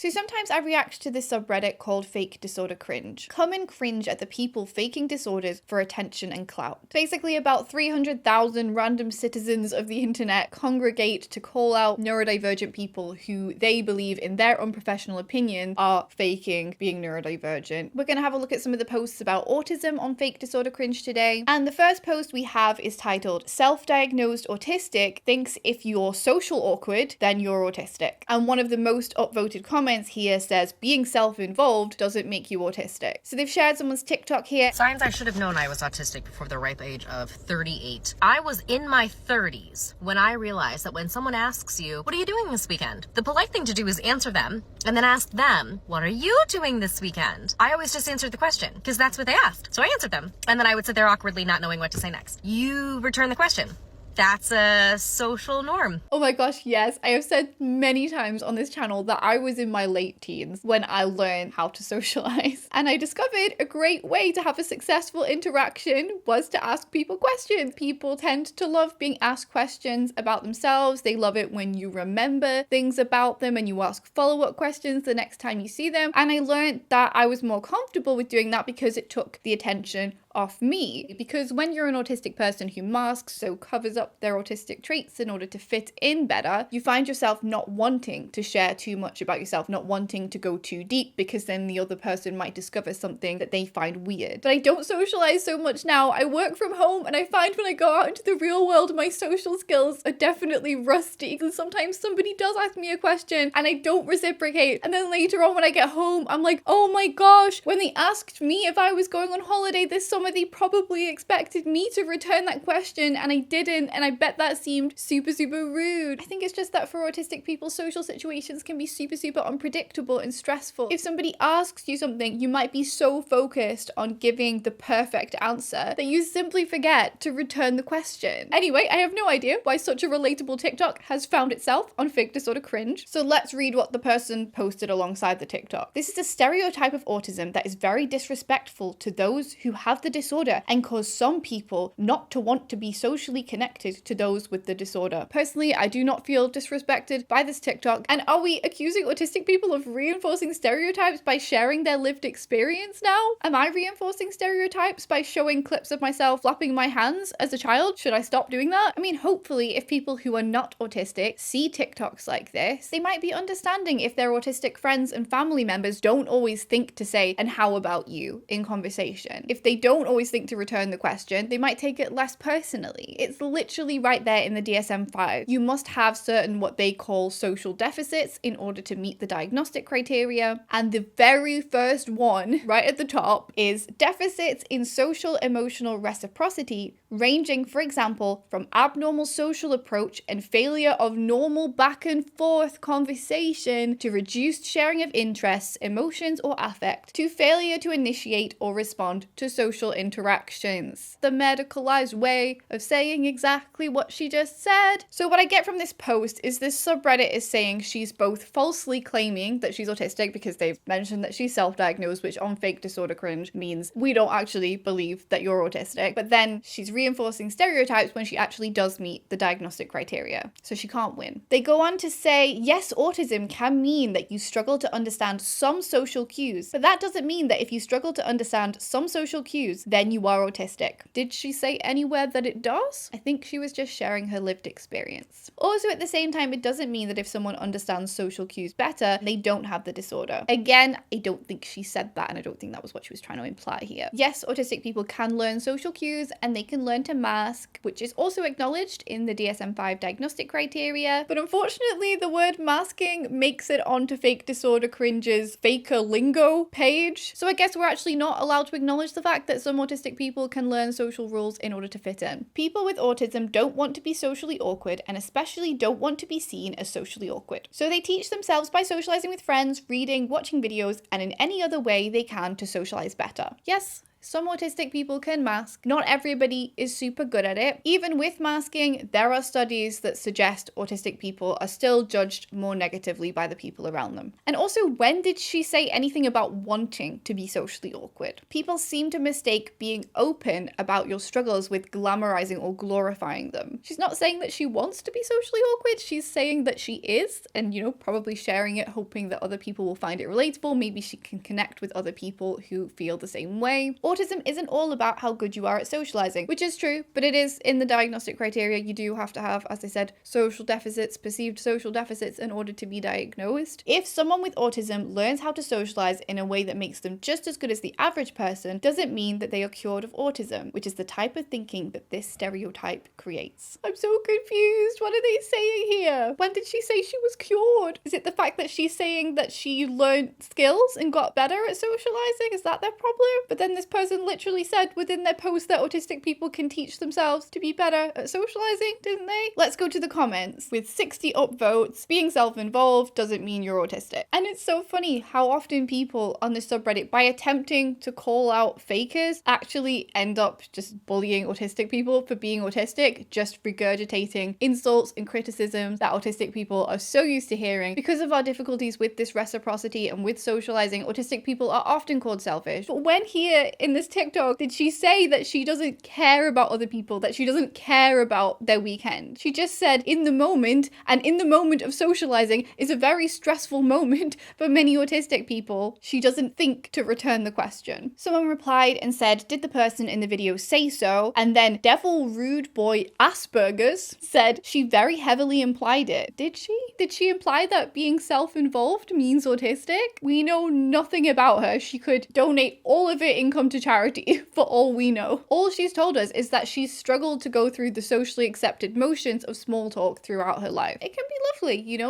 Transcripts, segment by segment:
So sometimes I react to this subreddit called fake disorder cringe. Come and cringe at the people faking disorders for attention and clout. Basically about 300,000 random citizens of the internet congregate to call out neurodivergent people who they believe in their unprofessional opinion are faking being neurodivergent. We're going to have a look at some of the posts about autism on fake disorder cringe today. And the first post we have is titled "Self-diagnosed autistic thinks if you're social awkward, then you're autistic." And one of the most upvoted comments here says being self-involved doesn't make you autistic. So they've shared someone's TikTok here. Signs I should have known I was autistic before the ripe age of 38. I was in my 30s when I realized that when someone asks you, "What are you doing this weekend?" the polite thing to do is answer them and then ask them, "What are you doing this weekend?" I always just answered the question because that's what they asked. So I answered them and then I would sit there awkwardly not knowing what to say next. You return the question. That's a social norm. Oh my gosh, yes. I have said many times on this channel that I was in my late teens when I learned how to socialize. And I discovered a great way to have a successful interaction was to ask people questions. People tend to love being asked questions about themselves. They love it when you remember things about them and you ask follow-up questions the next time you see them. And I learned that I was more comfortable with doing that because it took the attention off me. Because when you're an autistic person who masks, so covers up their autistic traits in order to fit in better, you find yourself not wanting to share too much about yourself, not wanting to go too deep because then the other person might discover something that they find weird. But I don't socialize so much now. I work from home and I find when I go out into the real world, my social skills are definitely rusty because sometimes somebody does ask me a question and I don't reciprocate. And then later on when I get home, I'm like, oh my gosh, when they asked me if I was going on holiday this summer, they probably expected me to return that question and I didn't, and I bet that seemed super rude. I think it's just that for autistic people, social situations can be super unpredictable and stressful. If somebody asks you something, you might be so focused on giving the perfect answer that you simply forget to return the question. Anyway, I have no idea why such a relatable TikTok has found itself on fake disorder cringe. So let's read what the person posted alongside the TikTok. "This is a stereotype of autism that is very disrespectful to those who have the disorder and cause some people not to want to be socially connected to those with the disorder. Personally, I do not feel disrespected by this TikTok." And are we accusing autistic people of reinforcing stereotypes by sharing their lived experience now? Am I reinforcing stereotypes by showing clips of myself flapping my hands as a child? Should I stop doing that? I mean, hopefully if people who are not autistic see TikToks like this, they might be understanding if their autistic friends and family members don't always think to say, "And how about you?" in conversation. If they don't always think to return the question, they might take it less personally. It's literally right there in the DSM-5. You must have certain what they call social deficits in order to meet the diagnostic criteria. And the very first one right at the top is deficits in social emotional reciprocity, ranging, for example, from abnormal social approach and failure of normal back and forth conversation to reduced sharing of interests, emotions, or affect, to failure to initiate or respond to social interactions. The medicalized way of saying exactly what she just said. So what I get from this post is this subreddit is saying she's both falsely claiming that she's autistic because they've mentioned that she's self-diagnosed, which on fake disorder cringe means we don't actually believe that you're autistic, but then she's reinforcing stereotypes when she actually does meet the diagnostic criteria. So she can't win. They go on to say, yes, autism can mean that you struggle to understand some social cues, but that doesn't mean that if you struggle to understand some social cues, then you are autistic. Did she say anywhere that it does? I think she was just sharing her lived experience. Also, at the same time, it doesn't mean that if someone understands social cues better, they don't have the disorder. Again, I don't think she said that, and I don't think that was what she was trying to imply here. Yes, autistic people can learn social cues, and they can learn to mask, which is also acknowledged in the DSM-5 diagnostic criteria, but unfortunately, the word masking makes it onto fake disorder cringe's faker lingo page. So I guess we're actually not allowed to acknowledge the fact that some autistic people can learn social rules in order to fit in. People with autism don't want to be socially awkward and especially don't want to be seen as socially awkward. So they teach themselves by socializing with friends, reading, watching videos, and in any other way they can to socialize better. Yes, Some autistic people can mask. Not everybody is super good at it. Even with masking, there are studies that suggest autistic people are still judged more negatively by the people around them. And also, when did she say anything about wanting to be socially awkward? People seem to mistake being open about your struggles with glamorizing or glorifying them. She's not saying that she wants to be socially awkward, she's saying that she is, and probably sharing it, hoping that other people will find it relatable. Maybe she can connect with other people who feel the same way. Autism isn't all about how good you are at socializing, which is true, but it is in the diagnostic criteria. You do have to have, as I said, social deficits, perceived social deficits in order to be diagnosed. If someone with autism learns how to socialize in a way that makes them just as good as the average person, doesn't mean that they are cured of autism, which is the type of thinking that this stereotype creates. I'm so confused. What are they saying here? When did she say she was cured? Is it the fact that she's saying that she learned skills and got better at socializing? Is that their problem? But then this person literally said within their post that autistic people can teach themselves to be better at socializing, didn't they? Let's go to the comments. With 60 upvotes, being self-involved doesn't mean you're autistic. And it's so funny how often people on this subreddit, by attempting to call out fakers, actually end up just bullying autistic people for being autistic, just regurgitating insults and criticisms that autistic people are so used to hearing. Because of our difficulties with this reciprocity and with socializing, autistic people are often called selfish. But when here in this TikTok did she say that she doesn't care about other people, that she doesn't care about their weekend? She just said in the moment, and in the moment of socializing is a very stressful moment for many autistic people. She doesn't think to return the question. Someone replied and said, did the person in the video say so? And then Devil Rude Boy Aspergirls said she very heavily implied it. Did she? Did she imply that being self-involved means autistic? We know nothing about her. She could donate all of her income to charity for all we know. All she's told us is that she's struggled to go through the socially accepted motions of small talk throughout her life. It can be lovely,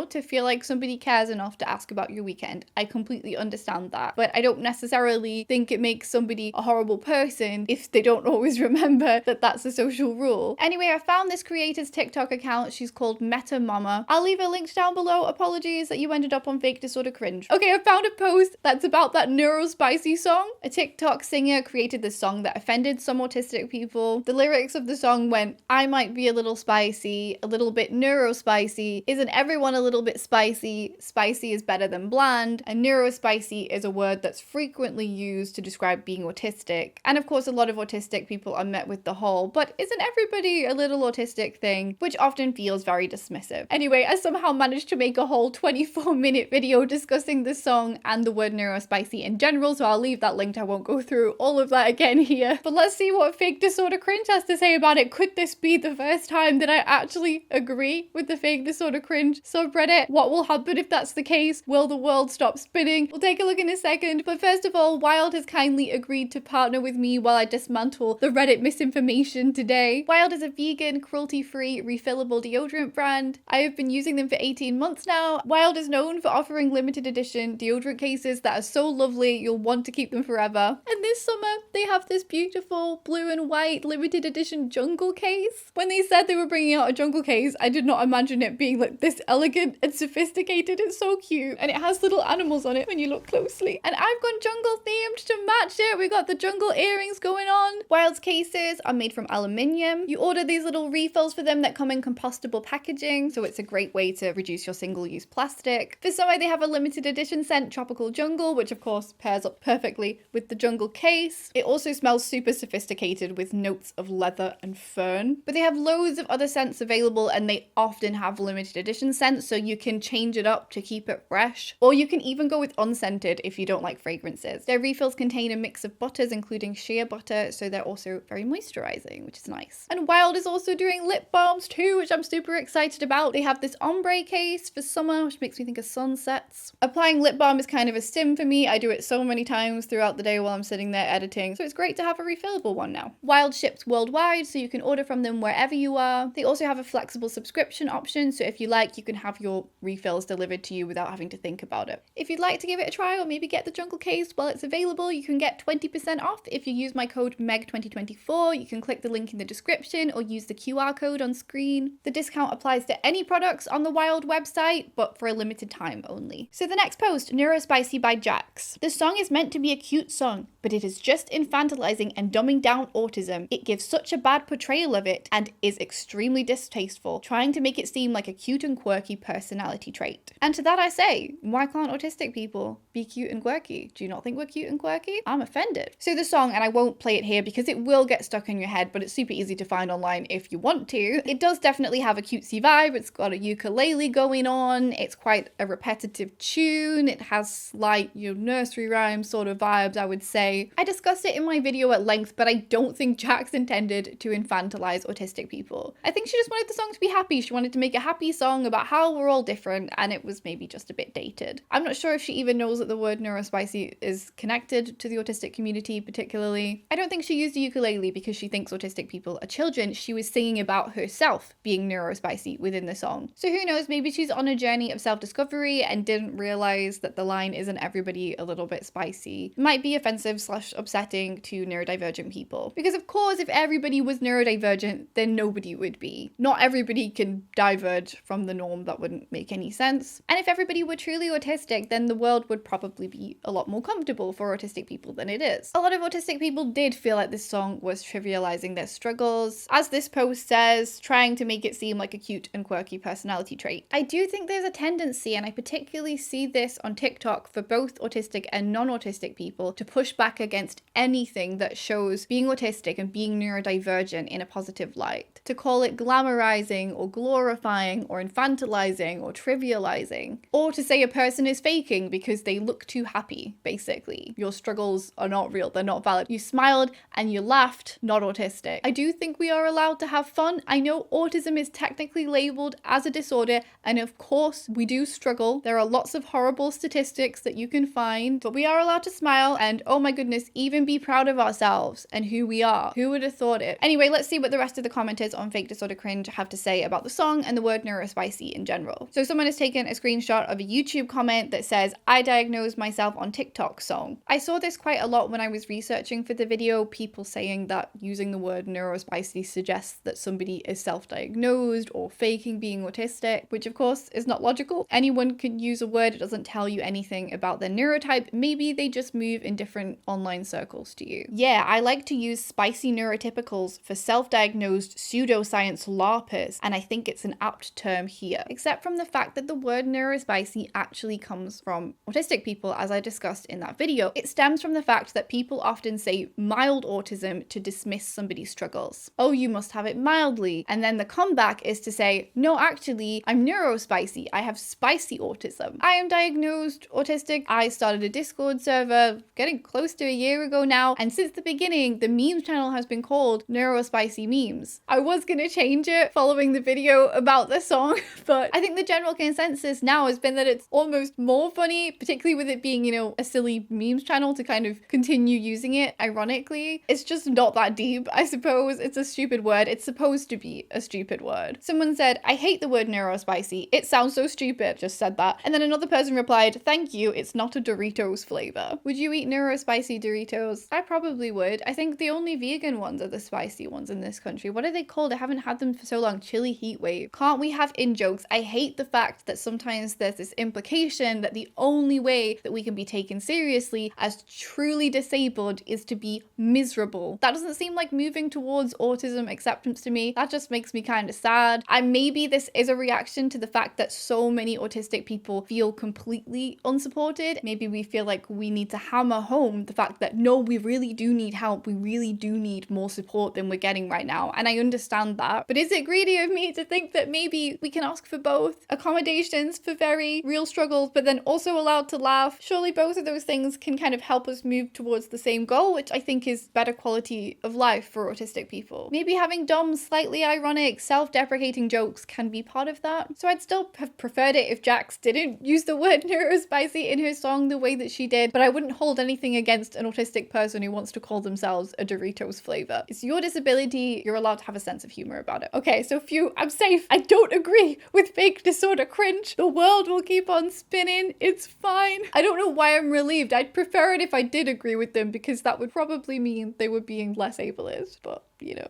to feel like somebody cares enough to ask about your weekend. I completely understand that. But I don't necessarily think it makes somebody a horrible person if they don't always remember that that's a social rule. Anyway, I found this creator's TikTok account. She's called Meta Mama. I'll leave her links down below. Apologies that you ended up on Fake Disorder Cringe. Okay, I found a post that's about that Neurospicy song. A TikTok singer created this song that offended some autistic people. The lyrics of the song went, I might be a little spicy, a little bit neurospicy. Isn't everyone a little bit spicy? Spicy is better than bland. And neurospicy is a word that's frequently used to describe being autistic. And of course, a lot of autistic people are met with the whole, but isn't everybody a little autistic thing, which often feels very dismissive. Anyway, I somehow managed to make a whole 24-minute video discussing this song and the word neurospicy in general, so I'll leave that linked. I won't go through all of that again here. But let's see what Fake Disorder Cringe has to say about it. Could this be the first time that I actually agree with the Fake Disorder Cringe subreddit? What will happen if that's the case? Will the world stop spinning? We'll take a look in a second. But first of all, Wild has kindly agreed to partner with me while I dismantle the Reddit misinformation today. Wild is a vegan, cruelty-free, refillable deodorant brand. I have been using them for 18 months now. Wild is known for offering limited edition deodorant cases that are so lovely you'll want to keep them forever. And this summer, they have this beautiful blue and white limited edition jungle case. When they said they were bringing out a jungle case, I did not imagine it being like this elegant and sophisticated. It's so cute. And it has little animals on it when you look closely. And I've gone jungle themed to match it. We got the jungle earrings going on. Wild's cases are made from aluminium. You order these little refills for them that come in compostable packaging, so it's a great way to reduce your single-use plastic. For summer, they have a limited edition scent, Tropical Jungle, which of course pairs up perfectly with the jungle case. It also smells super sophisticated with notes of leather and fern. But they have loads of other scents available, and they often have limited edition scents, so you can change it up to keep it fresh. Or you can even go with unscented if you don't like fragrances. Their refills contain a mix of butters, including shea butter, so they're also very moisturizing, which is nice. And Wild is also doing lip balms too, which I'm super excited about. They have this ombre case for summer, which makes me think of sunsets. Applying lip balm is kind of a sim for me. I do it so many times throughout the day while I'm sitting there editing, so it's great to have a refillable one now. Wild ships worldwide, so you can order from them wherever you are. They also have a flexible subscription option, so if you like, you can have your refills delivered to you without having to think about it. If you'd like to give it a try or maybe get the jungle case while it's available, you can get 20% off if you use my code MEG2024. You can click the link in the description or use the QR code on screen. The discount applies to any products on the Wild website, but for a limited time only. So the next post, Neurospicy by Jax. The song is meant to be a cute song, but it is just infantilizing and dumbing down autism. It gives such a bad portrayal of it and is extremely distasteful, trying to make it seem like a cute and quirky personality trait. And to that I say, why can't autistic people be cute and quirky? Do you not think we're cute and quirky? I'm offended. So the song, and I won't play it here because it will get stuck in your head, but it's super easy to find online if you want to. It does definitely have a cutesy vibe. It's got a ukulele going on. It's quite a repetitive tune. It has slight, nursery rhyme sort of vibes, I would say. I discussed it in my video at length, but I don't think Jax intended to infantilize autistic people. I think she just wanted the song to be happy. She wanted to make a happy song about how we're all different, and it was maybe just a bit dated. I'm not sure if she even knows that the word neurospicy is connected to the autistic community particularly. I don't think she used a ukulele because she thinks autistic people are children. She was singing about herself being neurospicy within the song. So who knows, maybe she's on a journey of self-discovery and didn't realize that the line isn't everybody a little bit spicy. It might be offensive / upsetting to neurodivergent people. Because of course, if everybody was neurodivergent, then nobody would be. Not everybody can diverge from the norm. That wouldn't make any sense. And if everybody were truly autistic, then the world would probably be a lot more comfortable for autistic people than it is. A lot of autistic people did feel like this song was trivializing their struggles, as this post says, trying to make it seem like a cute and quirky personality trait. I do think there's a tendency, and I particularly see this on TikTok for both autistic and non-autistic people, to push back against anything that shows being autistic and being neurodivergent in a positive light. To call it glamorizing or glorifying or infantilizing or trivializing. Or to say a person is faking because they look too happy, basically. Your struggles are not real, they're not valid. You smiled and you laughed, not autistic. I do think we are allowed to have fun. I know autism is technically labeled as a disorder, and of course we do struggle. There are lots of horrible statistics that you can find, but we are allowed to smile and, oh my goodness, even be proud of ourselves and who we are. Who would have thought it? Anyway, let's see what the rest of the commenters on Fake Disorder Cringe have to say about the song and the word neurospicy in general. So someone has taken a screenshot of a YouTube comment that says, I diagnosed myself on TikTok song. I saw this quite a lot when I was researching for the video, people saying that using the word neurospicy suggests that somebody is self-diagnosed or faking being autistic, which of course is not logical. Anyone can use a word, it doesn't tell you anything about their neurotype. Maybe they just move in different online circles to you. Yeah, I like to use spicy neurotypicals for self-diagnosed pseudoscience LARPers, and I think it's an apt term here, except from the fact that the word neurospicy actually comes from autistic people, as I discussed in that video. It stems from the fact that people often say mild autism to dismiss somebody's struggles. Oh, you must have it mildly. And then the comeback is to say, no, actually, I'm neurospicy. I have spicy autism. I am diagnosed autistic. I started a Discord server getting close to a year ago now. And since the beginning, the memes channel has been called Neurospicy Memes. I was going to change it following the video about the song, but I think the general consensus now has been that it's almost more funny, particularly with it being, a silly memes channel, to kind of continue using it ironically. It's just not that deep, I suppose. It's a stupid word. It's supposed to be a stupid word. Someone said, I hate the word neurospicy. It sounds so stupid. Just said that. And then another person replied, thank you. It's not a Doritos flavor. Would you eat neurospicy Doritos? I probably would. I think the only vegan ones are the spicy ones in this country. What are they called? I haven't had them for so long. Chili heat wave. Can't we have in-jokes? I hate the fact that sometimes there's this implication that the only way that we can be taken seriously as truly disabled is to be miserable. That doesn't seem like moving towards autism acceptance to me. That just makes me kind of sad. And maybe this is a reaction to the fact that so many autistic people feel completely unsupported. Maybe we feel like we need to hammer home the fact that no, we really do need help. We really do need more support than we're getting right now. And I understand that. But is it greedy of me to think that maybe we can ask for both accommodations for very real struggles, but then also allowed to laugh? Surely both of those things can kind of help us move towards the same goal, which I think is better quality of life for autistic people. Maybe having dumb, slightly ironic, self-deprecating jokes can be part of that. So I'd still have preferred it if Jax didn't use the word neurospicy in her song the way that she did, but I wouldn't hold anything against an autistic person who wants to call themselves a Doritos flavor. It's your disability. You're allowed to have a sense of humor about it. Okay, so phew, I'm safe. I don't agree with Fake Disorder Cringe. The world will keep on spinning. It's fine. I don't know why I'm relieved. I'd prefer it if I did agree with them, because that would probably mean they were being less ableist, but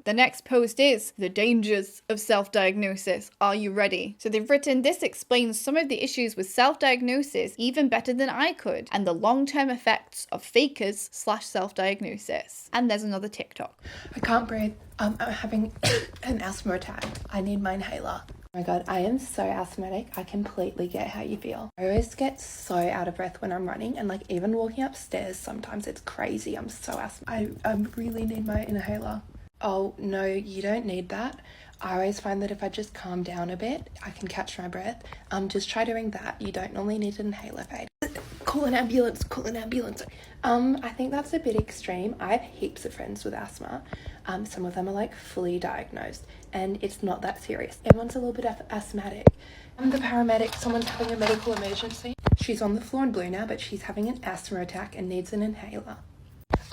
The next post is the dangers of self-diagnosis. Are you ready? So they've written, this explains some of the issues with self-diagnosis even better than I could, and the long-term effects of fakers / self-diagnosis. And there's another TikTok. I can't breathe. I'm having an asthma attack. I need my inhaler. Oh my god, I am so asthmatic. I completely get how you feel. I always get so out of breath when I'm running, and like even walking upstairs sometimes it's crazy. I'm so asthmatic. I really need my inhaler. Oh no, you don't need that. I always find that if I just calm down a bit, I can catch my breath. Just try doing that. You don't normally need an inhaler, Fade. Call an ambulance, call an ambulance. I think that's a bit extreme. I have heaps of friends with asthma. Some of them are like fully diagnosed and it's not that serious. Everyone's a little bit asthmatic. I'm the paramedic, someone's having a medical emergency. She's on the floor in blue now, but she's having an asthma attack and needs an inhaler.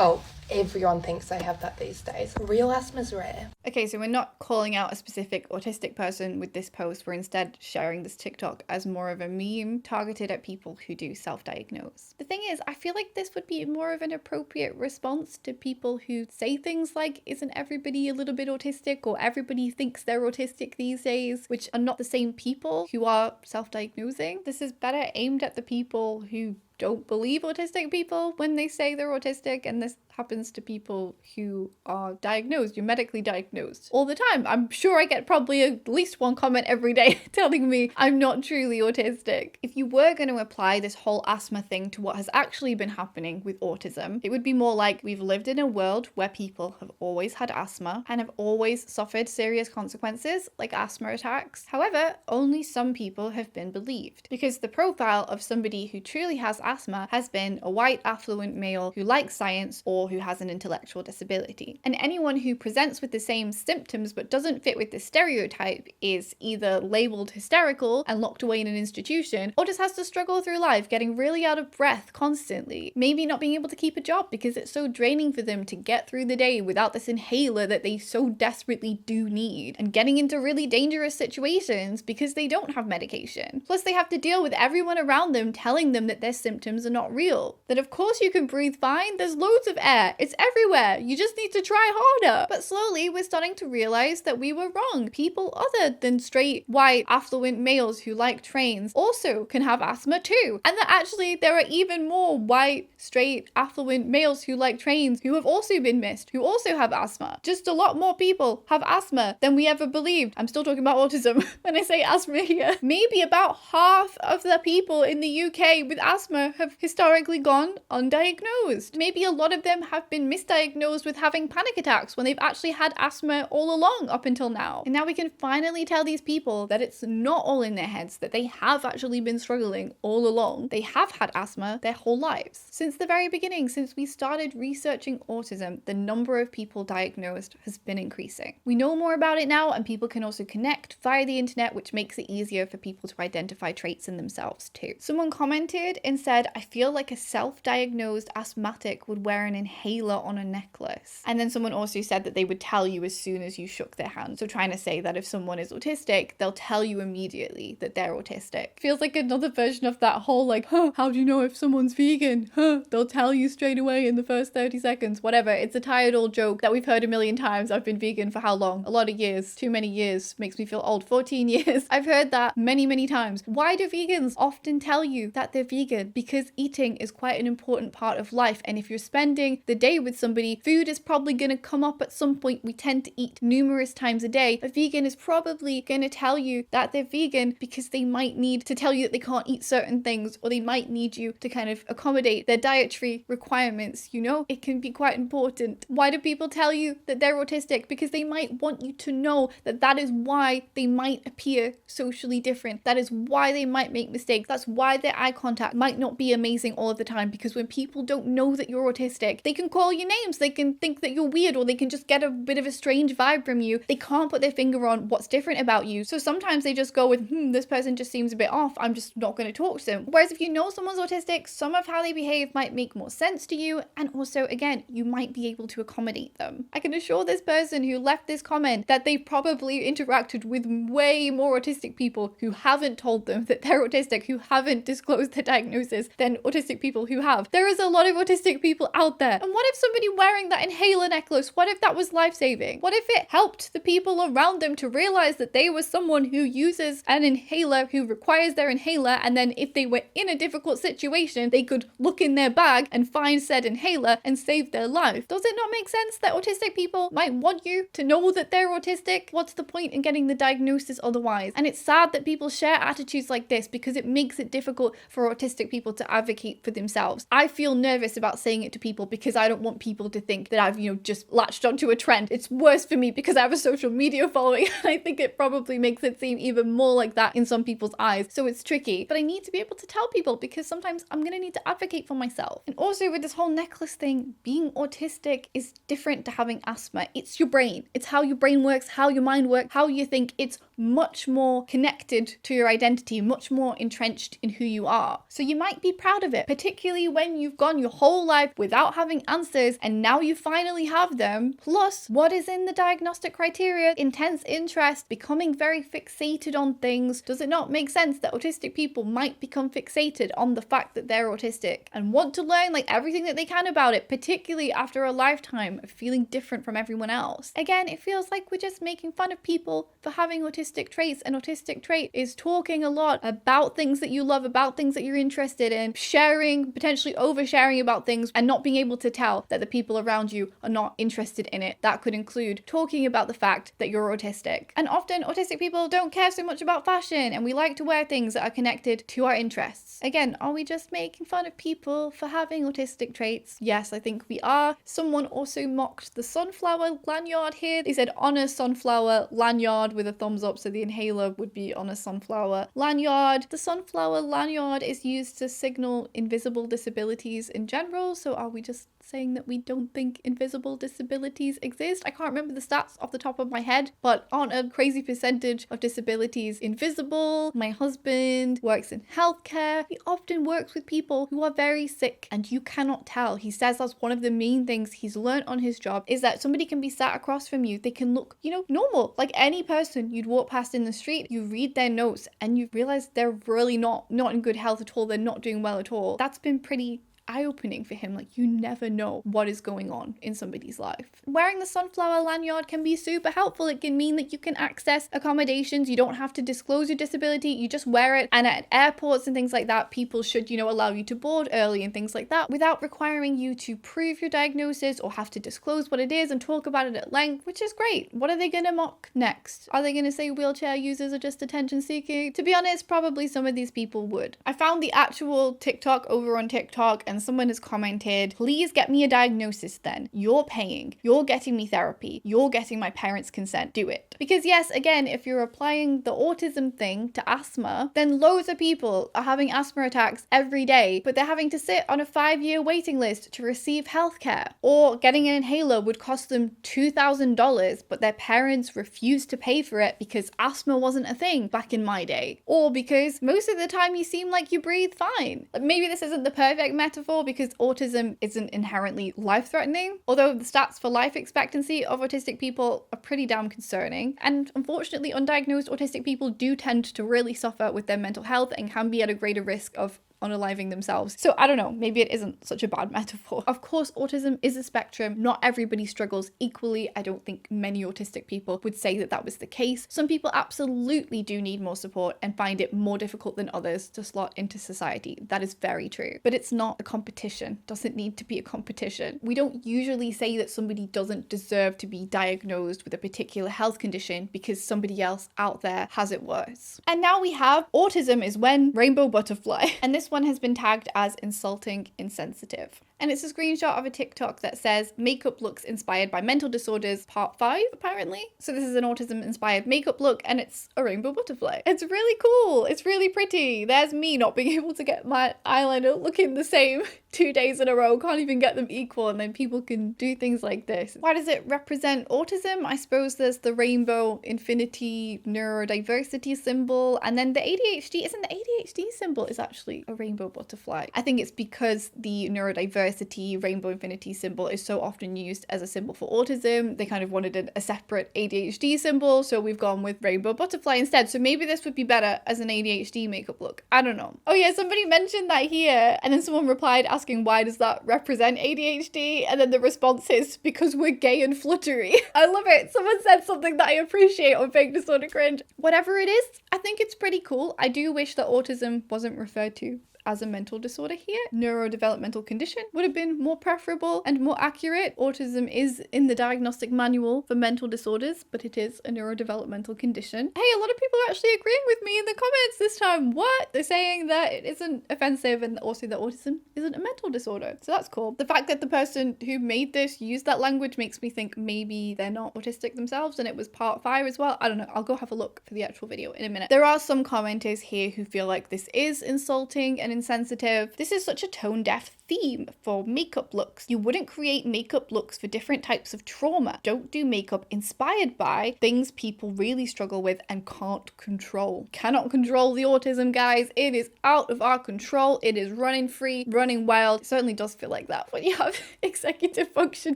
Oh, everyone thinks they have that these days. Real asthma's rare. Okay, so we're not calling out a specific autistic person with this post. We're instead sharing this TikTok as more of a meme targeted at people who do self-diagnose. The thing is, I feel like this would be more of an appropriate response to people who say things like, isn't everybody a little bit autistic, or everybody thinks they're autistic these days, which are not the same people who are self-diagnosing. This is better aimed at the people who don't believe autistic people when they say they're autistic, and this happens to people who are diagnosed, you're medically diagnosed all the time. I'm sure I get probably at least one comment every day telling me I'm not truly autistic. If you were going to apply this whole asthma thing to what has actually been happening with autism, it would be more like we've lived in a world where people have always had asthma and have always suffered serious consequences like asthma attacks. However, only some people have been believed, because the profile of somebody who truly has asthma has been a white affluent male who likes science or who has an intellectual disability. And anyone who presents with the same symptoms but doesn't fit with the stereotype is either labeled hysterical and locked away in an institution, or just has to struggle through life getting really out of breath constantly, maybe not being able to keep a job because it's so draining for them to get through the day without this inhaler that they so desperately do need, and getting into really dangerous situations because they don't have medication. Plus they have to deal with everyone around them telling them that their symptoms are not real, that of course you can breathe fine, there's loads of air, it's everywhere, you just need to try harder. But slowly we're starting to realize that we were wrong. People other than straight white affluent males who like trains also can have asthma too, and that actually there are even more white straight affluent males who like trains who have also been missed, who also have asthma. Just a lot more people have asthma than we ever believed. I'm still talking about autism when I say asthma here. Maybe about half of the people in the UK with asthma have historically gone undiagnosed. Maybe a lot of them have been misdiagnosed with having panic attacks when they've actually had asthma all along up until now. And now we can finally tell these people that it's not all in their heads, that they have actually been struggling all along. They have had asthma their whole lives. Since the very beginning, since we started researching autism, the number of people diagnosed has been increasing. We know more about it now, and people can also connect via the internet, which makes it easier for people to identify traits in themselves too. Someone commented and said, I feel like a self-diagnosed asthmatic would wear an inhaler on a necklace. And then someone also said that they would tell you as soon as you shook their hand. So trying to say that if someone is autistic, they'll tell you immediately that they're autistic. Feels like another version of that whole like, how do you know if someone's vegan? They'll tell you straight away in the first 30 seconds. Whatever. It's a tired old joke that we've heard a million times. I've been vegan for how long? A lot of years. Too many years. Makes me feel old. 14 years. I've heard that many, many times. Why do vegans often tell you that they're vegan? Because eating is quite an important part of life. And if you're spending the day with somebody, food is probably going to come up at some point. We tend to eat numerous times a day. A vegan is probably going to tell you that they're vegan because they might need to tell you that they can't eat certain things, or they might need you to kind of accommodate their dietary requirements. You know, it can be quite important. Why do people tell you that they're autistic? Because they might want you to know that that is why they might appear socially different. That is why they might make mistakes. That's why their eye contact might not be amazing all of the time, because when people don't know that you're autistic, they can call you names, they can think that you're weird, or they can just get a bit of a strange vibe from you. They can't put their finger on what's different about you. So sometimes they just go with, this person just seems a bit off, I'm just not going to talk to them. Whereas if you know someone's autistic, some of how they behave might make more sense to you, and also, again, you might be able to accommodate them. I can assure this person who left this comment that they probably interacted with way more autistic people who haven't told them that they're autistic, who haven't disclosed their diagnosis, diagnosis than autistic people who have. There is a lot of autistic people out there. And what if somebody wearing that inhaler necklace, what if that was life-saving? What if it helped the people around them to realize that they were someone who uses an inhaler, who requires their inhaler, and then if they were in a difficult situation, they could look in their bag and find said inhaler and save their life? Does it not make sense that autistic people might want you to know that they're autistic? What's the point in getting the diagnosis otherwise? And it's sad that people share attitudes like this because it makes it difficult for autistic people to advocate for themselves. I feel nervous about saying it to people because I don't want people to think that I've, just latched onto a trend. It's worse for me because I have a social media following and I think it probably makes it seem even more like that in some people's eyes. So it's tricky, but I need to be able to tell people because sometimes I'm going to need to advocate for myself. And also with this whole necklace thing, being autistic is different to having asthma. It's your brain. It's how your brain works, how your mind works, how you think. It's much more connected to your identity, much more entrenched in who you are. So you might be proud of it, particularly when you've gone your whole life without having answers and now you finally have them. Plus, what is in the diagnostic criteria? Intense interest, becoming very fixated on things. Does it not make sense that autistic people might become fixated on the fact that they're autistic and want to learn everything that they can about it, particularly after a lifetime of feeling different from everyone else? Again, it feels like we're just making fun of people for having autistic traits. An autistic trait is talking a lot about things that you love, about things that you're interested in, sharing, potentially oversharing about things, and not being able to tell that the people around you are not interested in it. That could include talking about the fact that you're autistic. And often autistic people don't care so much about fashion, and we like to wear things that are connected to our interests. Again, are we just making fun of people for having autistic traits? Yes, I think we are. Someone also mocked the sunflower lanyard here. They said on a sunflower lanyard with a thumbs up, so the inhaler would be on a sunflower lanyard. The sunflower lanyard is used to signal invisible disabilities in general, so are we just saying that we don't think invisible disabilities exist? I can't remember the stats off the top of my head, but aren't a crazy percentage of disabilities invisible? My husband works in healthcare. He often works with people who are very sick and you cannot tell. He says that's one of the main things he's learned on his job is that somebody can be sat across from you. They can look, normal, like any person you'd walk past in the street. You read their notes and you realize they're really not in good health at all. They're not doing well at all. That's been pretty eye-opening for him. You never know what is going on in somebody's life. Wearing the sunflower lanyard can be super helpful. It can mean that you can access accommodations. You don't have to disclose your disability. You just wear it. And at airports and things like that, people should, allow you to board early and things like that without requiring you to prove your diagnosis or have to disclose what it is and talk about it at length, which is great. What are they going to mock next? Are they going to say wheelchair users are just attention seeking? To be honest, probably some of these people would. I found the actual TikTok over on TikTok and someone has commented, please get me a diagnosis then. You're paying. You're getting me therapy. You're getting my parents' consent. Do it. Because yes, again, if you're applying the autism thing to asthma, then loads of people are having asthma attacks every day, but they're having to sit on a 5-year waiting list to receive healthcare. Or getting an inhaler would cost them $2,000, but their parents refused to pay for it because asthma wasn't a thing back in my day. Or because most of the time you seem like you breathe fine. Maybe this isn't the perfect metaphor because autism isn't inherently life-threatening, although the stats for life expectancy of autistic people are pretty damn concerning. And unfortunately, undiagnosed autistic people do tend to really suffer with their mental health and can be at a greater risk of unaliving themselves. So I don't know, maybe it isn't such a bad metaphor. Of course, autism is a spectrum. Not everybody struggles equally. I don't think many autistic people would say that that was the case. Some people absolutely do need more support and find it more difficult than others to slot into society. That is very true. But it's not a competition. It doesn't need to be a competition. We don't usually say that somebody doesn't deserve to be diagnosed with a particular health condition because somebody else out there has it worse. And now we have autism is when rainbow butterfly. And this one has been tagged as insulting insensitive. And it's a screenshot of a TikTok that says makeup looks inspired by mental disorders part 5 apparently. So this is an autism inspired makeup look and it's a rainbow butterfly. It's really cool. It's really pretty. There's me not being able to get my eyeliner looking the same 2 days in a row. Can't even get them equal and then people can do things like this. Why does it represent autism? I suppose there's the rainbow infinity neurodiversity symbol and then the ADHD. Isn't the ADHD symbol is actually a rainbow butterfly? I think it's because the neurodiversity diversity rainbow infinity symbol is so often used as a symbol for autism. They kind of wanted a separate ADHD symbol, so we've gone with rainbow butterfly instead. So maybe this would be better as an ADHD makeup look. I don't know. Oh yeah, somebody mentioned that here, and then someone replied asking why does that represent ADHD, and then the response is because we're gay and fluttery. I love it. Someone said something that I appreciate on Fake Disorder Cringe. Whatever it is, I think it's pretty cool. I do wish that autism wasn't referred to as a mental disorder here. Neurodevelopmental condition would have been more preferable and more accurate. Autism is in the diagnostic manual for mental disorders, but it is a neurodevelopmental condition. Hey, a lot of people are actually agreeing with me in the comments this time. What? They're saying that it isn't offensive and also that autism isn't a mental disorder. So that's cool. The fact that the person who made this used that language makes me think maybe they're not autistic themselves and it was part 5 as well. I don't know. I'll go have a look for the actual video in a minute. There are some commenters here who feel like this is insulting and insensitive. This is such a tone-deaf theme for makeup looks. You wouldn't create makeup looks for different types of trauma. Don't do makeup inspired by things people really struggle with and can't control. Cannot control the autism, guys. It is out of our control. It is running free, running wild. It certainly does feel like that when you have executive function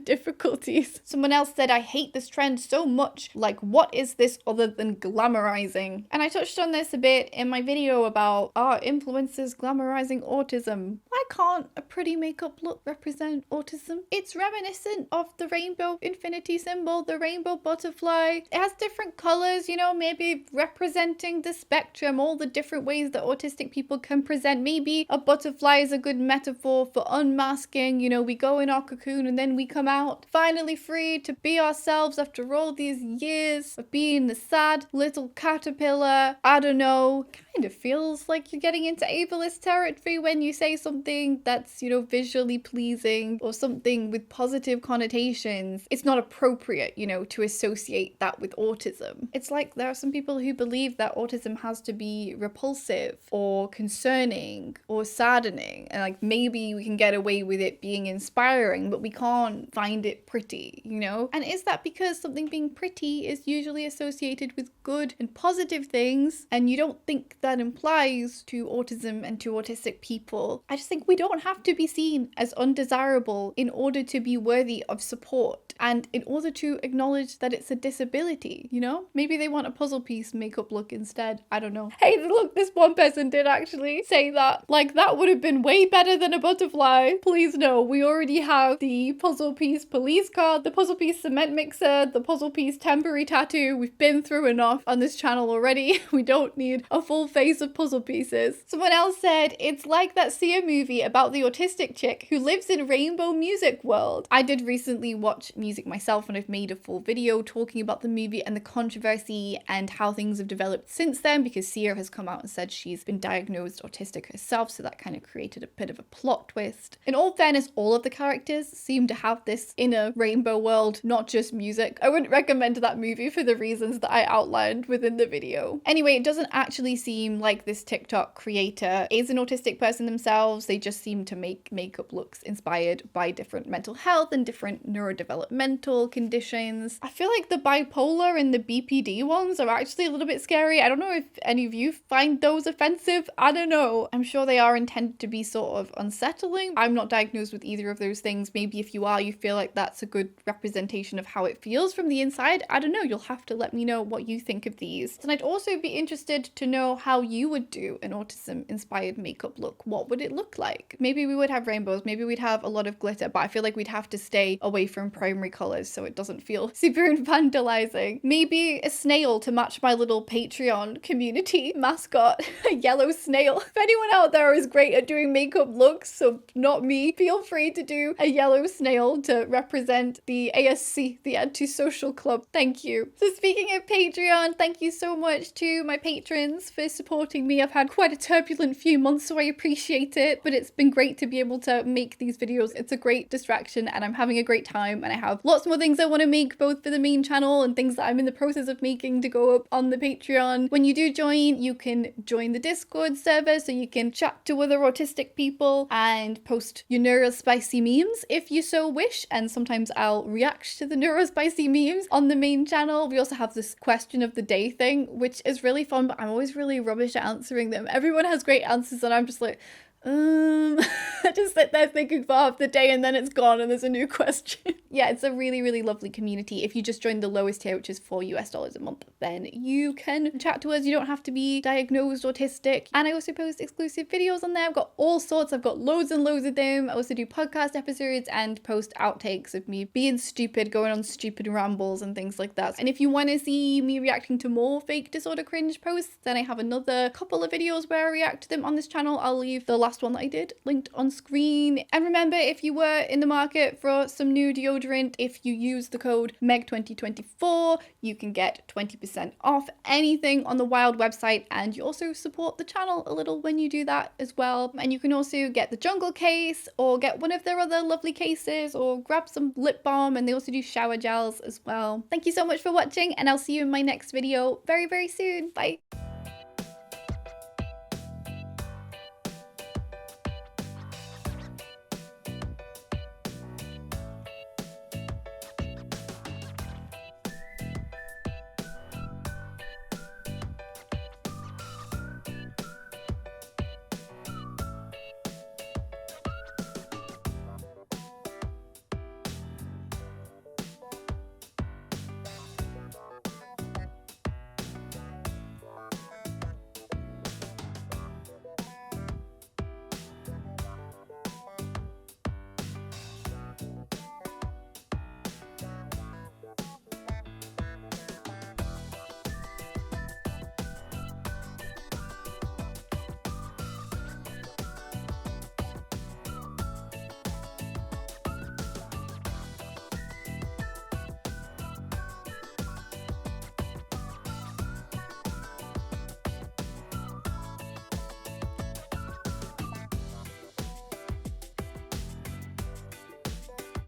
difficulties. Someone else said, I hate this trend so much. Like, what is this other than glamorizing? And I touched on this a bit in my video about are influencers glamorizing autism. Why can't a pretty makeup look represent autism? It's reminiscent of the rainbow infinity symbol, the rainbow butterfly. It has different colors, you know, maybe representing the spectrum, all the different ways that autistic people can present. Maybe a butterfly is a good metaphor for unmasking. You know, we go in our cocoon and then we come out finally free to be ourselves after all these years of being the sad little caterpillar. I don't know. Kind of feels like you're getting into ableist territory when you say something that's, you know, visually pleasing or something with positive connotations. It's not appropriate, you know, to associate that with autism. It's like there are some people who believe that autism has to be repulsive or concerning or saddening, and like maybe we can get away with it being inspiring, but we can't find it pretty, you know? And is that because something being pretty is usually associated with good and positive things, and you don't think that implies to autism and to autistic people? I just think we don't have to be seen as undesirable in order to be worthy of support and in order to acknowledge that it's a disability, you know? Maybe they want a puzzle piece makeup look instead. I don't know. Hey, look, this one person did actually say that. Like, that would have been way better than a butterfly. Please no, we already have the puzzle piece police card, the puzzle piece cement mixer, the puzzle piece temporary tattoo. We've been through enough on this channel already. We don't need a full face of puzzle pieces. Someone else said, it's like that Sia movie about the autistic chick who lives in rainbow music world. I did recently watch music myself and I've made a full video talking about the movie and the controversy and how things have developed since then, because Sia has come out and said she's been diagnosed autistic herself, so that kind of created a bit of a plot twist. In all fairness, all of the characters seem to have this inner rainbow world, not just music. I wouldn't recommend that movie for the reasons that I outlined within the video. Anyway, it doesn't actually seem like this TikTok creator is an autistic person themselves. They just seem to make makeup looks inspired by different mental health and different neurodevelopmental conditions. I feel like the bipolar and the BPD ones are actually a little bit scary. I don't know if any of you find those offensive. I don't know. I'm sure they are intended to be sort of unsettling. I'm not diagnosed with either of those things. Maybe if you are, you feel like that's a good representation of how it feels from the inside. I don't know. You'll have to let me know what you think of these. And I'd also be interested to know how you would do an autism inspired makeup look. What would it look like? Maybe we would have rainbows. Maybe we'd have a lot of glitter, but I feel like we'd have to stay away from primary colors so it doesn't feel super vandalizing. Maybe a snail to match my little Patreon community mascot, a yellow snail. If anyone out there is great at doing makeup looks, so not me, feel free to do a yellow snail to represent the ASC, the Antisocial Club. Thank you. So speaking of Patreon, thank you so much to my patrons for supporting me. I've had quite a turbulent few months, so I appreciate it, but it's been great to be able to make these videos. It's a great distraction and I'm having a great time, and I have lots more things I want to make both for the main channel and things that I'm in the process of making to go up on the Patreon. When you do join, you can join the Discord server so you can chat to other autistic people and post your neurospicy memes if you so wish, and sometimes I'll react to the neurospicy memes on the main channel. We also have this question of the day thing, which is really fun, but I'm always really rubbish at answering them. Everyone has great answers and I'm just like, I just sit there thinking for half the day and then it's gone and there's a new question. Yeah, it's a really, really lovely community. If you just join the lowest tier, which is $4 a month, then you can chat to us. You don't have to be diagnosed autistic. And I also post exclusive videos on there. I've got all sorts. I've got loads and loads of them. I also do podcast episodes and post outtakes of me being stupid, going on stupid rambles and things like that. And if you want to see me reacting to more fake disorder cringe posts, then I have another couple of videos where I react to them on this channel. I'll leave the last one that I did linked on screen. And remember, if you were in the market for some new deodorant, if you use the code MEG2024, you can get 20% off anything on the Wild website, and you also support the channel a little when you do that as well. And you can also get the Jungle case or get one of their other lovely cases or grab some lip balm, and they also do shower gels as well. Thank you so much for watching, and I'll see you in my next video very, very soon. Bye.